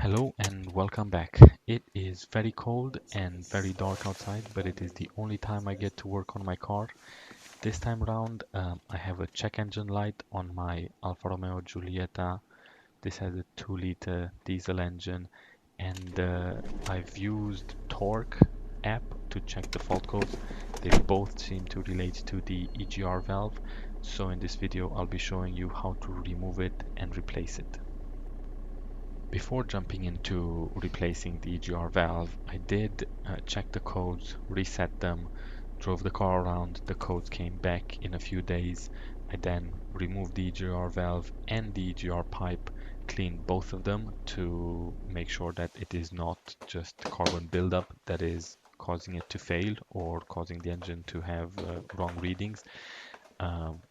Hello and welcome back. It is very cold and very dark outside, but it is the only time I get to work on my car. This time around, I have a check engine light on my Alfa Romeo Giulietta. This has a 2-liter diesel engine, and I've used Torque app to check the fault codes. They both seem to relate to the EGR valve, so in this video I'll be showing you how to remove it and replace it. Before jumping into replacing the EGR valve, I did check the codes, reset them, drove the car around, the codes came back in a few days. I then removed the EGR valve and the EGR pipe, cleaned both of them to make sure that it is not just carbon buildup that is causing it to fail or causing the engine to have wrong readings.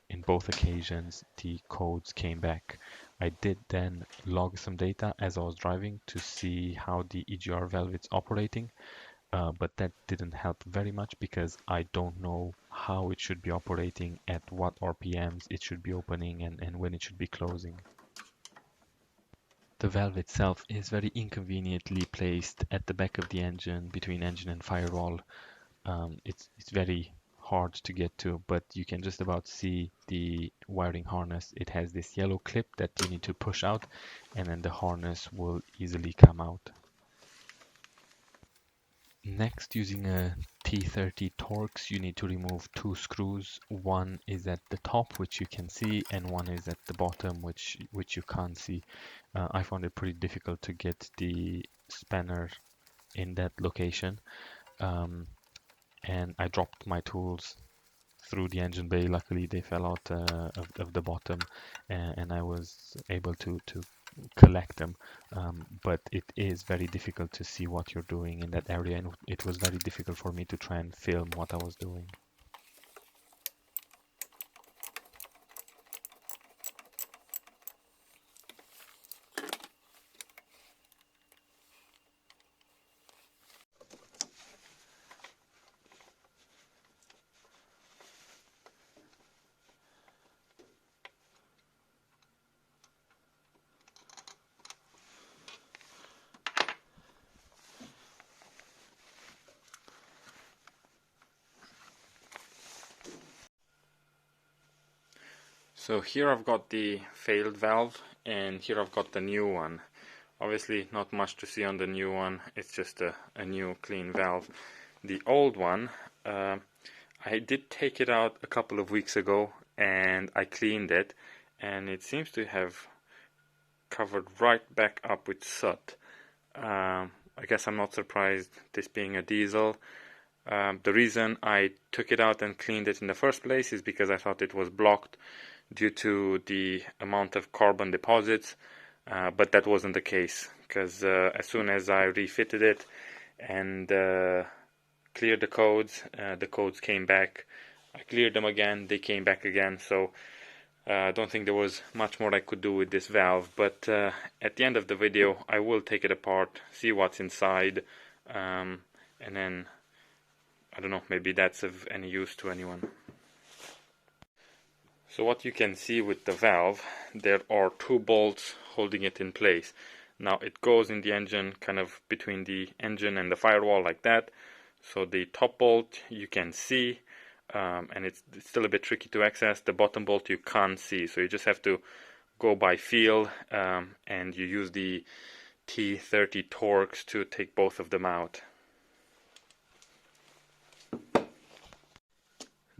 In both occasions, the codes came back. I did then log some data as I was driving to see how the EGR valve is operating, but that didn't help very much because I don't know how it should be operating, at what RPMs it should be opening, and when it should be closing. The valve itself is very inconveniently placed at the back of the engine between engine and firewall. It's very hard to get to, but you can just about see the wiring harness. It has this yellow clip that you need to push out, and then the harness will easily come out. Next, using a T30 Torx, you need to remove two screws. One is at the top, which you can see, and one is at the bottom, which you can't see. I found it pretty difficult to get the spanner in that location. And I dropped my tools through the engine bay. Luckily, they fell out of the bottom, and I was able to collect them. But it is very difficult to see what you're doing in that area, and it was very difficult for me to try and film what I was doing. So here I've got the failed valve, and here I've got the new one. Obviously not much to see on the new one, it's just a new clean valve. The old one, I did take it out a couple of weeks ago and I cleaned it, and it seems to have covered right back up with soot. I guess I'm not surprised, this being a diesel. The reason I took it out and cleaned it in the first place is because I thought it was blocked due to the amount of carbon deposits, but that wasn't the case, because as soon as I refitted it and cleared the codes came back. I cleared them again, they came back again, so I don't think there was much more I could do with this valve. But at the end of the video I will take it apart, see what's inside, and then I don't know, maybe that's of any use to anyone. So what you can see with the valve, there are two bolts holding it in place. Now it goes in the engine, kind of between the engine and the firewall like that. So the top bolt you can see, and it's still a bit tricky to access. The bottom bolt you can't see, so you just have to go by feel, and you use the T30 Torx to take both of them out.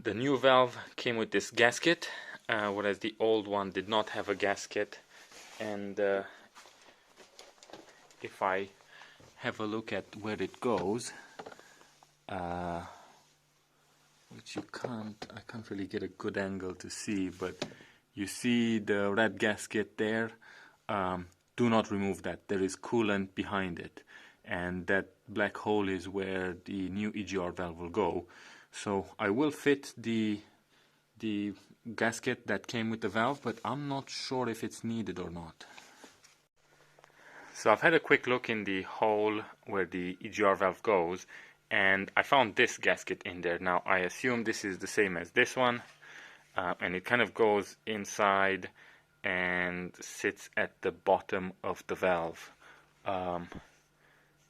The new valve came with this gasket, whereas the old one did not have a gasket. And if I have a look at where it goes, which I can't really get a good angle to see, but you see the red gasket there. Do not remove that. There is coolant behind it, and that black hole is where the new EGR valve will go. So I will fit the gasket that came with the valve, but I'm not sure if it's needed or not. So I've had a quick look in the hole where the EGR valve goes, and I found this gasket in there. Now I assume this is the same as this one, and it kind of goes inside and sits at the bottom of the valve.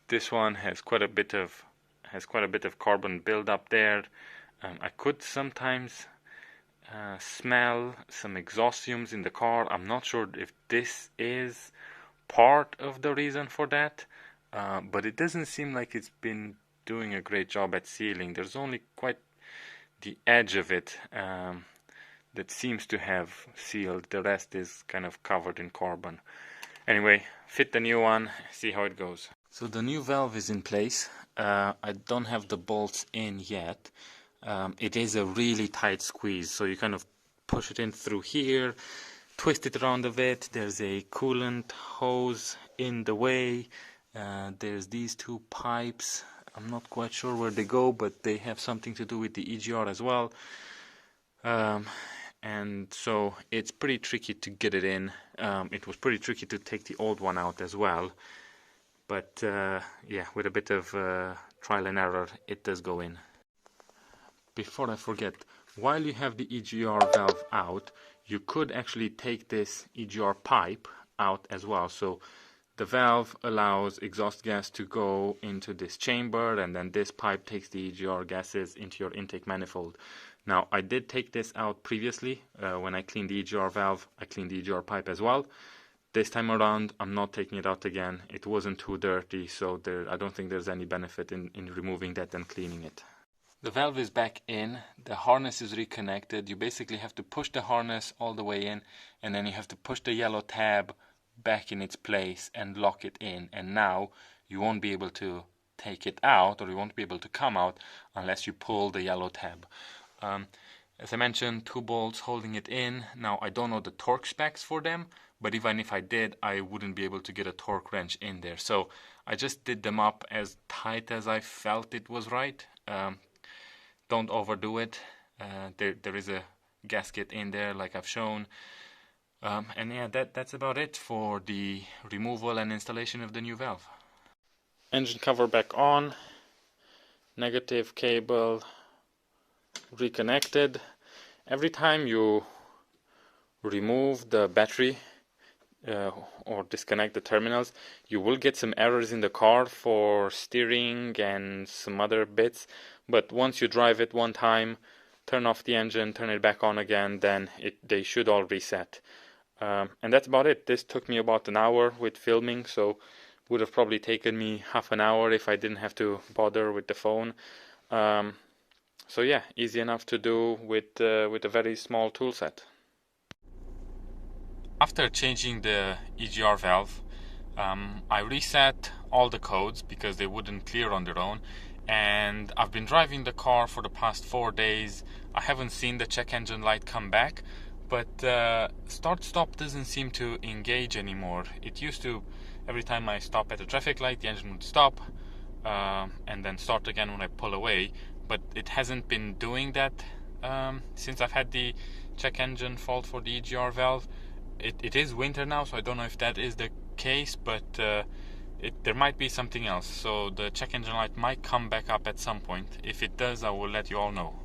This one has quite a bit of carbon buildup there. I could sometimes smell some exhaust fumes in the car. I'm not sure if this is part of the reason for that, but it doesn't seem like it's been doing a great job at sealing. There's only quite the edge of it that seems to have sealed. The rest is kind of covered in carbon. Anyway, fit the new one, see how it goes. So the new valve is in place. I don't have the bolts in yet. It is a really tight squeeze, so you kind of push it in through here, twist it around a bit. There's a coolant hose in the way. There's these two pipes. I'm not quite sure where they go, but they have something to do with the EGR as well. And so it's pretty tricky to get it in. It was pretty tricky to take the old one out as well. But yeah, with a bit of trial and error, it does go in. Before I forget, while you have the EGR valve out, you could actually take this EGR pipe out as well. So the valve allows exhaust gas to go into this chamber, and then this pipe takes the EGR gases into your intake manifold. Now, I did take this out previously. When I cleaned the EGR valve, I cleaned the EGR pipe as well. This time around, I'm not taking it out again. It wasn't too dirty, so I don't think there's any benefit in removing that and cleaning it. The valve is back in, the harness is reconnected. You basically have to push the harness all the way in, and then you have to push the yellow tab back in its place and lock it in. And now you won't be able to take it out, or you won't be able to come out unless you pull the yellow tab. As I mentioned, 2 bolts holding it in. Now, I don't know the torque specs for them, but even if I did, I wouldn't be able to get a torque wrench in there. So I just did them up as tight as I felt it was right. Don't overdo it. There is a gasket in there, like I've shown. And yeah, that's about it for the removal and installation of the new valve. Engine cover back on. Negative cable reconnected. Every time you remove the battery or disconnect the terminals, you will get some errors in the car for steering and some other bits, but once you drive it one time, turn off the engine, turn it back on again, then they should all reset. And that's about it. This took me about an hour with filming, so would have probably taken me half an hour if I didn't have to bother with the phone. So yeah, easy enough to do with a very small tool set. After changing the EGR valve, I reset all the codes because they wouldn't clear on their own, and I've been driving the car for the past 4 days. I haven't seen the check engine light come back, but start-stop doesn't seem to engage anymore. It used to, every time I stop at a traffic light, the engine would stop and then start again when I pull away, but it hasn't been doing that since I've had the check engine fault for the EGR valve. It is winter now, so I don't know if that is the case, but there might be something else. So the check engine light might come back up at some point. If it does, I will let you all know.